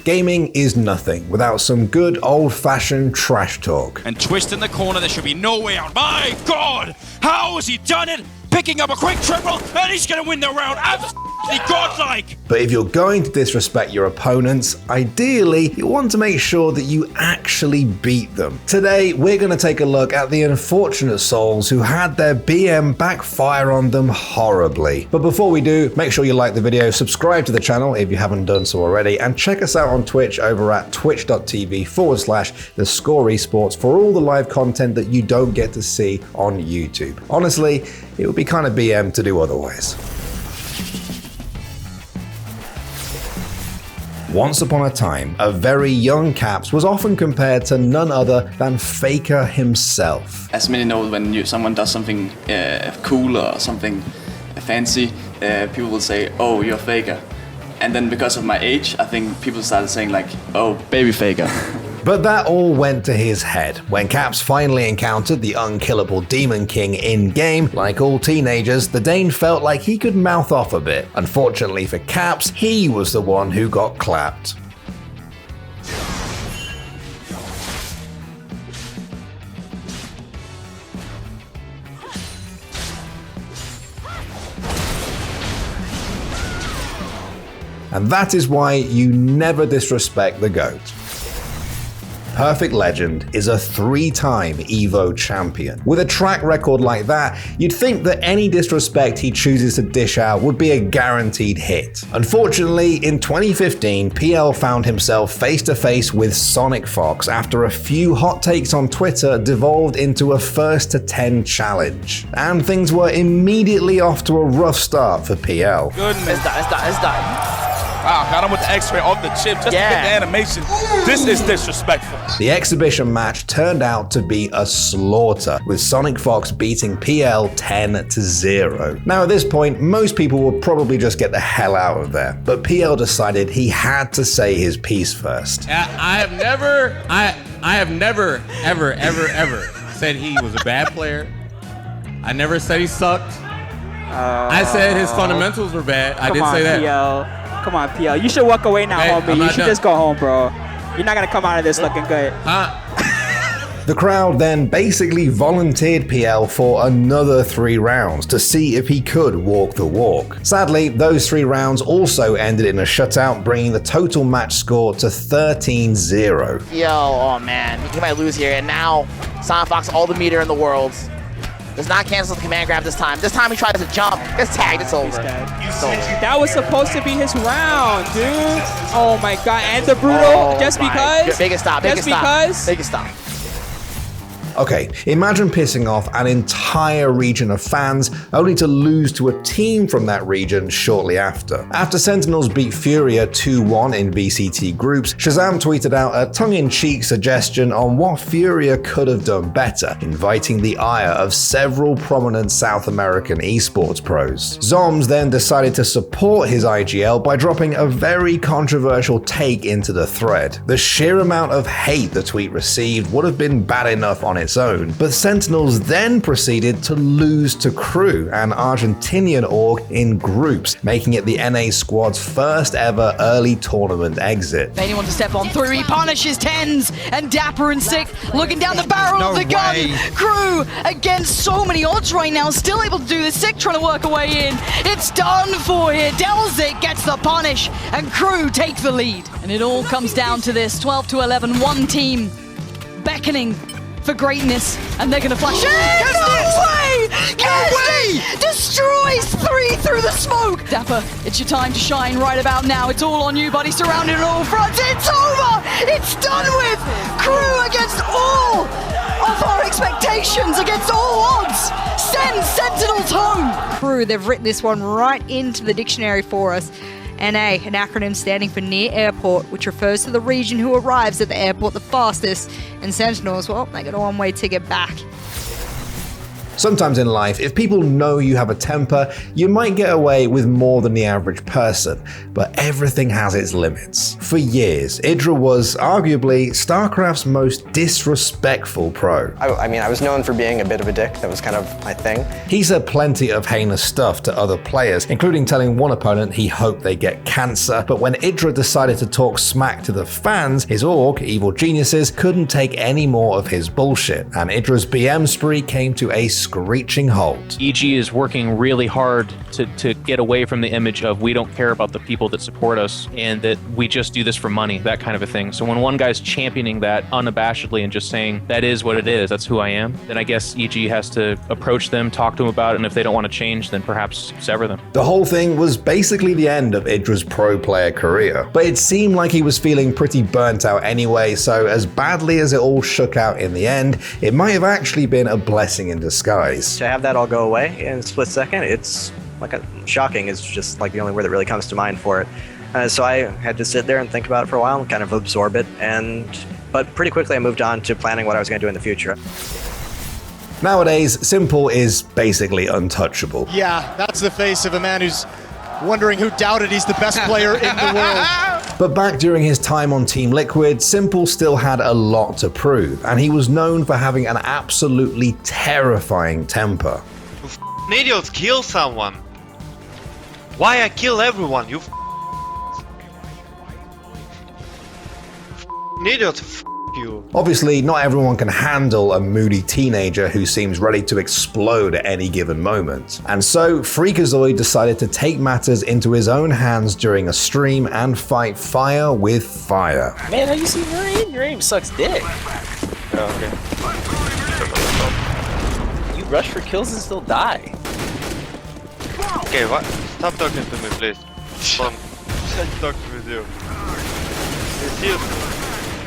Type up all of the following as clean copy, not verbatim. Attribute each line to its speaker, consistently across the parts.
Speaker 1: Gaming is nothing without some good old-fashioned trash talk.
Speaker 2: And twist in the corner, there should be no way out. My God! How has he done it? Picking up a quick triple, and he's gonna win the round. Absolutely godlike!
Speaker 1: But if you're going to disrespect your opponents, ideally, you want to make sure that you actually beat them. Today, we're going to take a look at the unfortunate souls who had their BM backfire on them horribly. But before we do, make sure you like the video, subscribe to the channel if you haven't done so already, and check us out on Twitch over at twitch.tv/theScore Esports for all the live content that you don't get to see on YouTube. Honestly, it would be kind of BM to do otherwise. Once upon a time, a very young Caps was often compared to none other than Faker himself.
Speaker 3: As many know, when someone does something cool or something fancy, people will say, "Oh, you're Faker." And then because of my age, I think people started saying like, "Oh, baby Faker."
Speaker 1: But that all went to his head when Caps finally encountered the unkillable Demon King in-game. Like all teenagers, the Dane felt like he could mouth off a bit. Unfortunately for Caps, he was the one who got clapped. And that is why you never disrespect the GOAT. Perfect Legend is a 3-time EVO champion. With a track record like that, you'd think that any disrespect he chooses to dish out would be a guaranteed hit. Unfortunately, in 2015, PL found himself face to face with Sonic Fox after a few hot takes on Twitter devolved into a first to 10 challenge. And things were immediately off to a rough start for PL.
Speaker 4: Goodness. It's done.
Speaker 5: Wow, got him with the X-ray off the chip just to get the animation. This is disrespectful.
Speaker 1: The exhibition match turned out to be a slaughter, with Sonic Fox beating PL 10-0. Now at this point, most people would probably just get the hell out of there, but PL decided he had to say his piece first.
Speaker 6: I have never, ever said he was a bad player. I never said he sucked. I said his fundamentals were bad. I did say that.
Speaker 4: PL. Come on, PL. You should walk away now, homie. You should just go home, bro. You're not going to come out of this looking good.
Speaker 1: The crowd then basically volunteered PL for another 3 rounds to see if he could walk the walk. Sadly, those 3 rounds also ended in a shutout, bringing the total match score to 13-0.
Speaker 7: Yo, oh man, he might lose here, and now Sonic Fox all the meter in the world. Does not cancel the command grab this time. This time he tries to jump. Gets tagged. It's over.
Speaker 4: That was supposed to be his round, dude. Oh my god. And the brutal. Just because.
Speaker 7: Biggest stop. Biggest stop. Biggest stop.
Speaker 1: Okay, imagine pissing off an entire region of fans only to lose to a team from that region shortly after. After Sentinels beat Furia 2-1 in VCT groups, Shazam tweeted out a tongue-in-cheek suggestion on what Furia could have done better, inviting the ire of several prominent South American esports pros. Zoms then decided to support his IGL by dropping a very controversial take into the thread. The sheer amount of hate the tweet received would have been bad enough on its own, but Sentinels then proceeded to lose to Crew, an Argentinian org, in groups, making it the NA squad's first ever early tournament exit.
Speaker 8: Anyone to step on through, he punishes Tens, and Dapper and Sick looking down the barrel of the gun. Crew against so many odds right now, still able to do this. Sick trying to work a way in. It's done for here. Delzik gets the punish, and Crew take the lead. And it all comes down to this, 12-11, one team beckoning for greatness, and they're gonna flash. No way! Destroys 3 through the smoke. Dapper, it's your time to shine right about now. It's all on you, buddy. Surrounded on all fronts. It's over. It's done with. Crew against all of our expectations, against all odds. Send Sentinels home.
Speaker 9: Crew, they've written this one right into the dictionary for us. NA, an acronym standing for Near Airport, which refers to the region who arrives at the airport the fastest, and Sentinels, well, they got a one-way ticket back.
Speaker 1: Sometimes in life, if people know you have a temper, you might get away with more than the average person, but everything has its limits. For years, Idra was arguably StarCraft's most disrespectful pro.
Speaker 10: I mean, I was known for being a bit of a dick. That was kind of my thing.
Speaker 1: He said plenty of heinous stuff to other players, including telling one opponent he hoped they get cancer, but when Idra decided to talk smack to the fans, his org, Evil Geniuses, couldn't take any more of his bullshit, and Idra's BM spree came to a screeching halt.
Speaker 11: EG is working really hard to get away from the image of we don't care about the people that support us and that we just do this for money, that kind of a thing. So when one guy's championing that unabashedly and just saying, that is what it is, that's who I am, then I guess EG has to approach them, talk to them about it, and if they don't want to change, then perhaps sever them.
Speaker 1: The whole thing was basically the end of Idra's pro player career, but it seemed like he was feeling pretty burnt out anyway, so as badly as it all shook out in the end, it might have actually been a blessing in disguise.
Speaker 10: To have that all go away in a split second, it's like shocking is just like the only word that really comes to mind for it. So I had to sit there and think about it for a while and kind of absorb it, but pretty quickly I moved on to planning what I was going to do in the future.
Speaker 1: Nowadays, Simple is basically untouchable.
Speaker 12: Yeah, that's the face of a man who's wondering who doubted he's the best player in the world.
Speaker 1: But back during his time on Team Liquid, Simple still had a lot to prove, and he was known for having an absolutely terrifying temper.
Speaker 13: You idiots, kill someone! Why I kill everyone? You idiots, you.
Speaker 1: Obviously, not everyone can handle a moody teenager who seems ready to explode at any given moment. And so, Freakazoid decided to take matters into his own hands during a stream and fight fire with fire.
Speaker 14: Man, have you seen your aim? Your aim sucks dick.
Speaker 13: Oh,
Speaker 14: okay. You rush for kills and still die.
Speaker 13: Okay, what? Stop talking to me, please. Don't talk with you.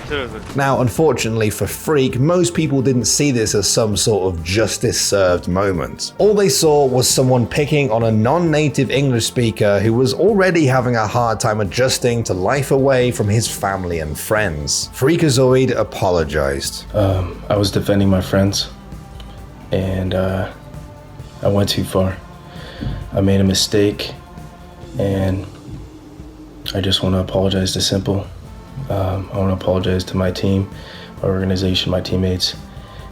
Speaker 13: Seriously.
Speaker 1: Now, unfortunately for Freak, most people didn't see this as some sort of justice served moment. All they saw was someone picking on a non-native English speaker who was already having a hard time adjusting to life away from his family and friends. Freakazoid apologized.
Speaker 15: I was defending my friends, and I went too far. I made a mistake, and I just want to apologize to Simple. I want to apologize to my team, my organization, my teammates,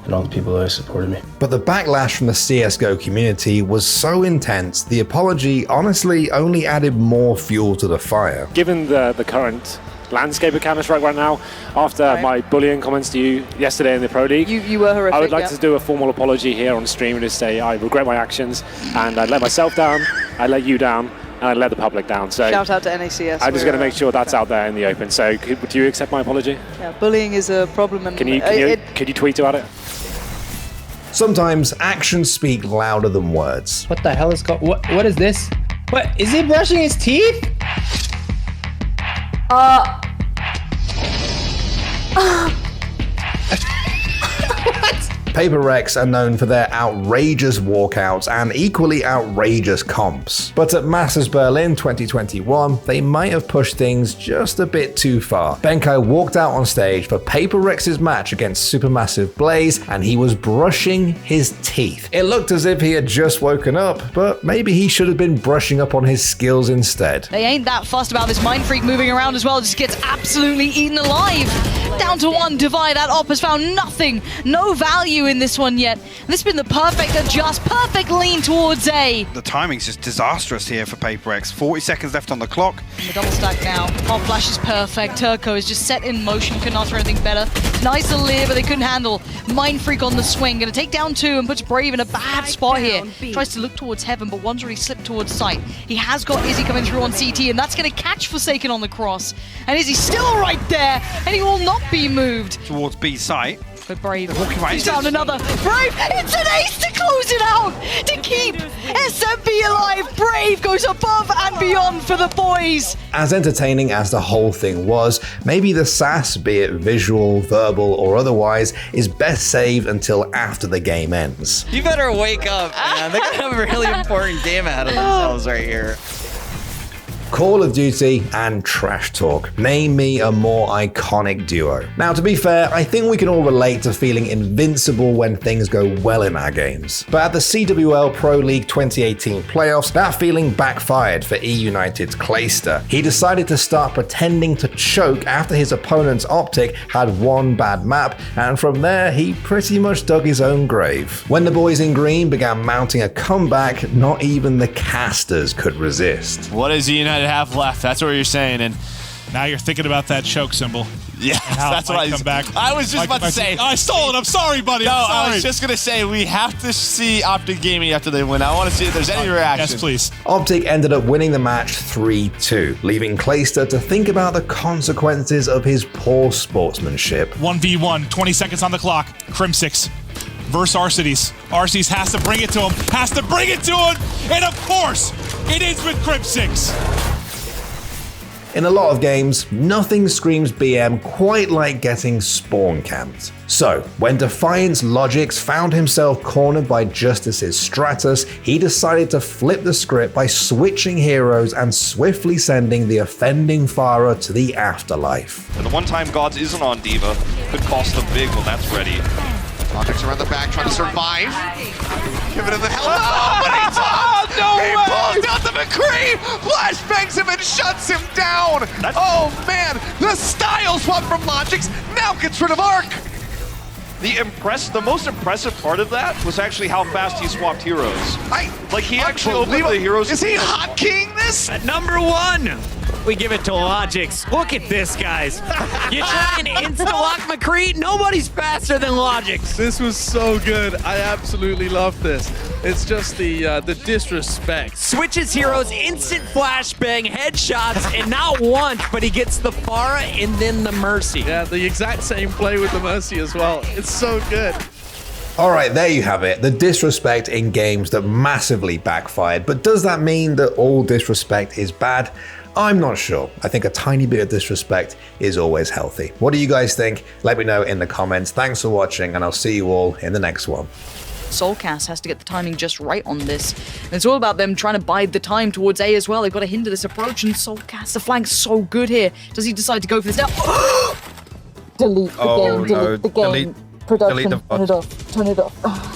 Speaker 15: and all the people that supported me.
Speaker 1: But the backlash from the CSGO community was so intense, the apology honestly only added more fuel to the fire.
Speaker 16: Given the current landscape of Counter-Strike right now, after my bullying comments to you yesterday in the Pro League,
Speaker 8: you were horrific,
Speaker 16: I would like to do a formal apology here on stream and just say I regret my actions, and I let myself down, I let you down, and I let the public down. So
Speaker 8: shout out to NACS.
Speaker 16: I'm just going to make sure that's out there in the open. So do you accept my apology?
Speaker 8: Yeah, bullying is a problem. And
Speaker 16: can you tweet about it?
Speaker 1: Sometimes actions speak louder than words.
Speaker 17: What the hell is called? What is this? What is he brushing his teeth?
Speaker 1: Paper Rex are known for their outrageous walkouts and equally outrageous comps. But at Masters Berlin 2021, they might have pushed things just a bit too far. Benkai walked out on stage for Paper Rex's match against Supermassive Blaze, and he was brushing his teeth. It looked as if he had just woken up, but maybe he should have been brushing up on his skills instead.
Speaker 8: They ain't that fussed about this Mind Freak moving around as well, just gets absolutely eaten alive. Down to one divide, that op has found nothing, no value in this one yet. This has been the perfect adjust, perfect lean towards A.
Speaker 18: The timing's just disastrous here for Paper X. 40 seconds left on the clock.
Speaker 8: The double stack now. Pop flash is perfect. Turco is just set in motion, couldn't ask for anything better. Nice to live, but they couldn't handle. Mind Freak on the swing, gonna take down two and puts Brave in a bad spot here. Tries to look towards heaven, but one's already slipped towards sight. He has got Izzy coming through on CT, and that's gonna catch Forsaken on the cross. And Izzy's still right there, and he will not be moved.
Speaker 18: Towards B site.
Speaker 8: But Brave,
Speaker 18: right.
Speaker 8: he's found another. Brave, it's an ace to close it out, to keep SMP alive. Brave goes above and beyond for the boys.
Speaker 1: As entertaining as the whole thing was, maybe the sass, be it visual, verbal, or otherwise, is best saved until after the game ends.
Speaker 19: You better wake up, man. They're gonna have a really important game ahead of themselves right here.
Speaker 1: Call of Duty and Trash Talk. Name me a more iconic duo. Now, to be fair, I think we can all relate to feeling invincible when things go well in our games. But at the CWL Pro League 2018 playoffs, that feeling backfired for E United's Clayster. He decided to start pretending to choke after his opponent's Optic had one bad map, and from there, he pretty much dug his own grave. When the boys in green began mounting a comeback, not even the casters could resist.
Speaker 19: What does United have left? That's what you're saying, and
Speaker 20: now you're thinking about that choke symbol.
Speaker 19: Yeah, that's what I was just about to say.
Speaker 20: I stole it. I'm sorry, buddy.
Speaker 19: No,
Speaker 20: I'm sorry.
Speaker 19: I was just going to say we have to see Optic Gaming after they win. I want to see if there's any reaction.
Speaker 20: Yes, please.
Speaker 1: Optic ended up winning the match 3-2, leaving Clayster to think about the consequences of his poor sportsmanship.
Speaker 20: 1v1, 20 seconds on the clock. Crim6 versus Arcides. Arcides has to bring it to him. And of course, it is with Crim6.
Speaker 1: In a lot of games, nothing screams BM quite like getting spawn camped. So, when Defiant's Logix found himself cornered by Justice's Stratus, he decided to flip the script by switching heroes and swiftly sending the offending Farah to the afterlife.
Speaker 21: And the one-time Gods isn't on D.Va, could cost them big when that's ready.
Speaker 22: Logix around the back trying to survive. Give it in the hell. Oh, but he does!
Speaker 19: No
Speaker 22: he
Speaker 19: way!
Speaker 22: pulls out the McCree! Flashbangs him and shuts him down! Oh man, the style swap from Logix now gets rid of Arc!
Speaker 21: The most impressive part of that was actually how fast he swapped heroes. He actually opened the heroes.
Speaker 22: Is he hotkeying this?
Speaker 23: At number 1, we give it to Logix. Look at this, guys. You try and insta-lock McCree, nobody's faster than Logix.
Speaker 5: This was so good. I absolutely love this. It's just the disrespect.
Speaker 23: Switches heroes, instant flashbang, headshots, and not once, but he gets the Farah and then the Mercy.
Speaker 5: Yeah, the exact same play with the Mercy as well. It's so good.
Speaker 1: Alright, there you have it. The disrespect in games that massively backfired. But does that mean that all disrespect is bad? I'm not sure. I think a tiny bit of disrespect is always healthy. What do you guys think? Let me know in the comments. Thanks for watching, and I'll see you all in the next one.
Speaker 8: Soulcast has to get the timing just right on this. And it's all about them trying to bide the time towards A as well. They've got to hinder this approach, and Soulcast, the flank's so good here. Does he decide to go for this now? Delete the game, delete the game. Production, turn it off, turn it off.